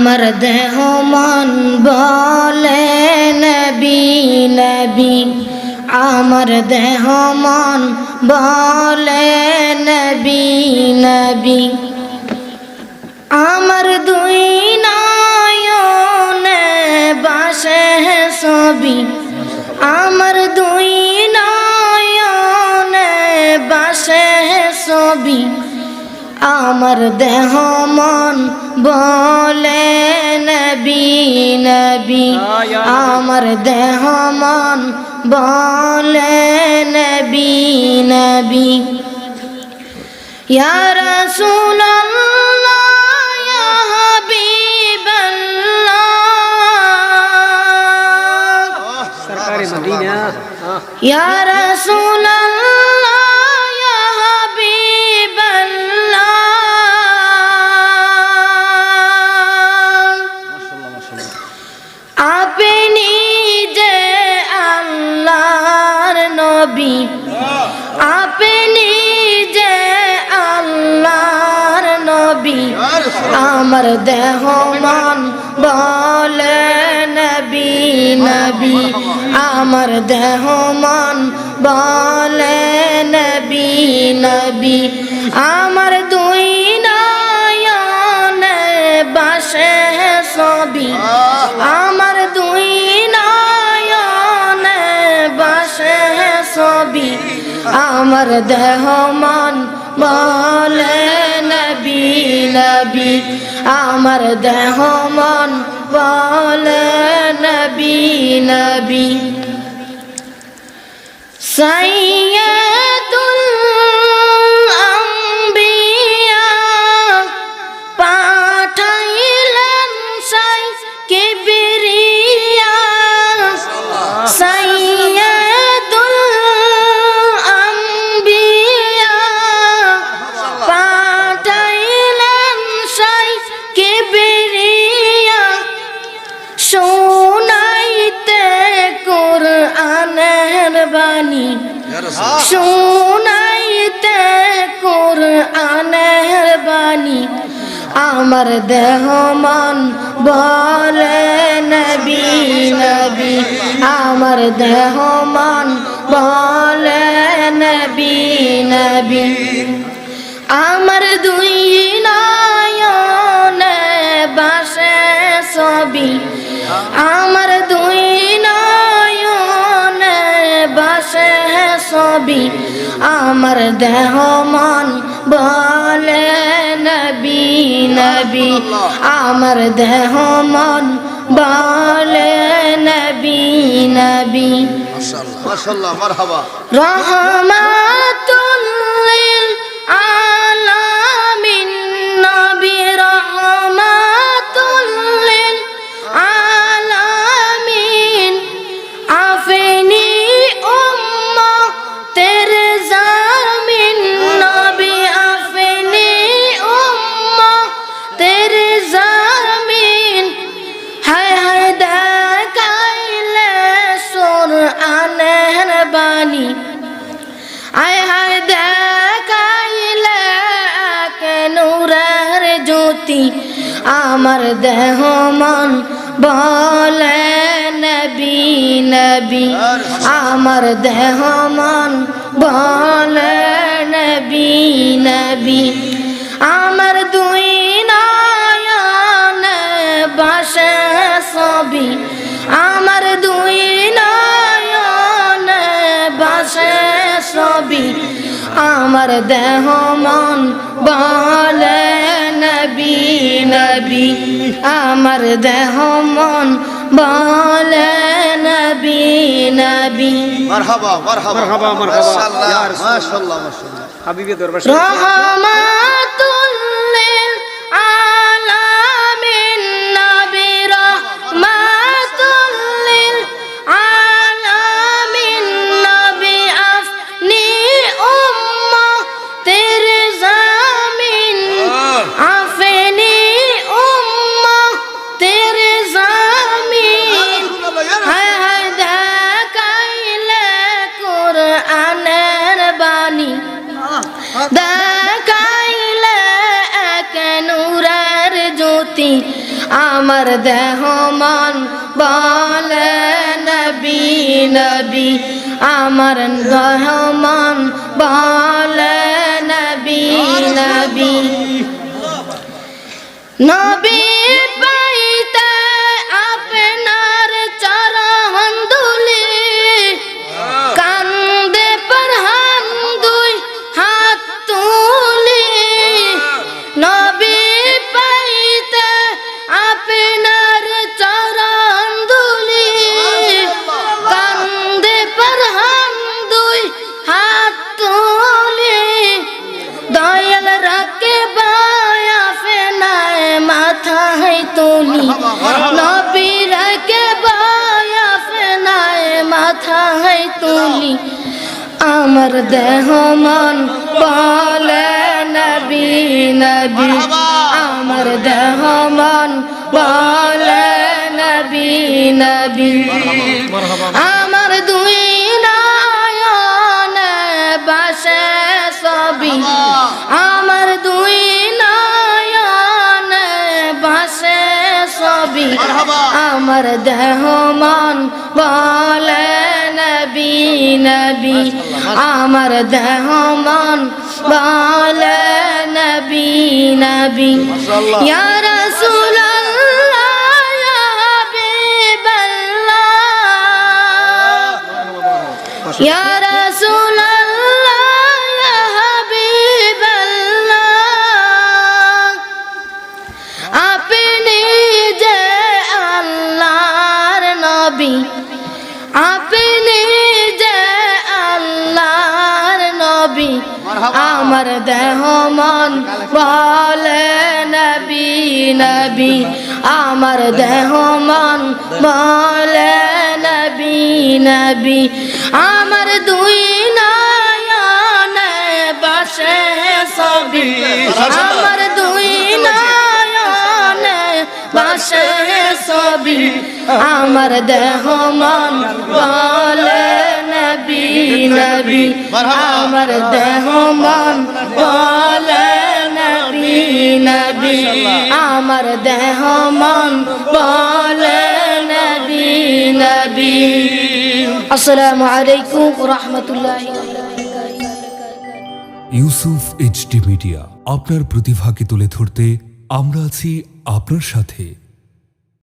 আমার দেহ মন বলে নবী নবী, আমার দেহ মন বলে নবী নবী। আমার দুই নয়নে বাসে ছবি, আমার দুই নয়নে বাসে ছবি। আমার দেহ মন বলে নবী নবী, আমার দেহ মন বলে নবী নবী। ইয়া রাসূলুল্লাহ ইয়া হাবিবাল্লাহ, সরকারি মদিনা। ইয়া রাসূলুল্লাহ ইয়া হাবিবাল্লাহ। আপনি যে আল্লাহর নবী, আপনি যে আল্লাহর নবী। আমার দেহ মন বলে নবী নবী, আমার দেহ মন বলে নবী নবী। আমার দুই নয়নে বাসে ছবি, আমার দুই নয়নে বাসে ছবি। আমার দেহ মন বলে নবী নবী, আমার দেহ মন বলে নবী নবী। সাইয়্যিদুল আম্বিয়া পাঠাইলেন সাই কিবরিয়া, সাইয়্যিদুল আম্বিয়া পাঠাইলেন সাই কিবরিয়া। শোনাইতে কুরআনের বাণী, শোনাইতে কুরআনের বাণী। আমার দেহ মন বলে নবী নবী, আমার দেহ মন বলে নবী নবী। আমার দুই নয়নে বাসে ছবি, আমার দুই নয়নে বাসে ছবি। আমার দেহ মন বলে নবী নবী, আমার দেহ মন বলে নবী নবী। মাশাআল্লাহ মাশাআল্লাহ মারহাবা। রহমাতুল লিল আলামিন নবী, রহমাতুল লিল আলামিন। আপনি উম্মতের জামিন নবী, আপনি উম্মতের জামিন। হায় হায় দেখাইলে কুরআনের বাণী, হায় হায় দেখাইলে নূরের জ্যোতি। আমার দেহ মন বলে নবী নবী, আমার দেহ মন বলে নবী নবী। আমার দুই নয়নে বাসে ছবি, আমার দুই নয়নে বাসে ছবি। আমার দেহ মন বলে নবী নবী, আমার দেহ মন বলে নবী নবী। মারহাবা মারহাবা মারহাবা মারহাবা। মাশাআল্লাহ মাশাআল্লাহ মাশাআল্লাহ। হাবিবের দরবার। রহমাতুল লিল আলামিন নবী, রহমাতুল লিল আলামিন নবী। আপনি উম্মতের জামিন, আপনি উম্মতের জামিন। হায় হায় দেখাইলে কুরআনের বাণী, দেখাইলে আমার দেহ মন বলে নবী নবী আমার দেহ মন বলে নবী নবী নবী পাইতে আপনার চরণ ধুলি কান্দে পরহান দুই হাত তুলি নবী পাইতে আপনার চরণ ধুলি কান্দে পরহান দুই হাত তুলি দয়াল রাখে বায়া ফেনায় মাথায় তুলি নবী রাখে বায়া ফেনায় মাথায় তুলি আমার দেহ মন বলে নবী নবী আমার দেহ মন বলে নবী নবী আমার দুই নয়নে বাসে ছবি আমার দুই নয়নে বাসে ছবি আমার দেহ মন বলে নবী নবী আমার দেহ মন বলে নবী নবী ইয়া রাসূলুল্লাহ ইয়া হাবিবাল্লাহ ইয়া রাসূলুল্লাহ ইয়া হাবিবাল্লাহ আপনি যে আল্লাহর নবী আপনি যে আল্লাহর নবী আমার দেহ মন বলে নবী নবী আমার দেহ মন বলে নবী নবী আমার দুই নয়নে বাসে ছবি আমার দুই নয়নে বাসে ছবি আমার দেহ মন বলে নবী নবী আমার দেহ মন বলে নবী নবী আমার দেহ মন বলে নবী নবী আসসালামু আলাইকুম ওয়া রাহমাতুল্লাহি ওয়া বারাকাতুহু ইউসুফ এইচডি মিডিয়া আপনার প্রতিভাকে তুলে ধরতে আমরা আছি আপনার সাথে।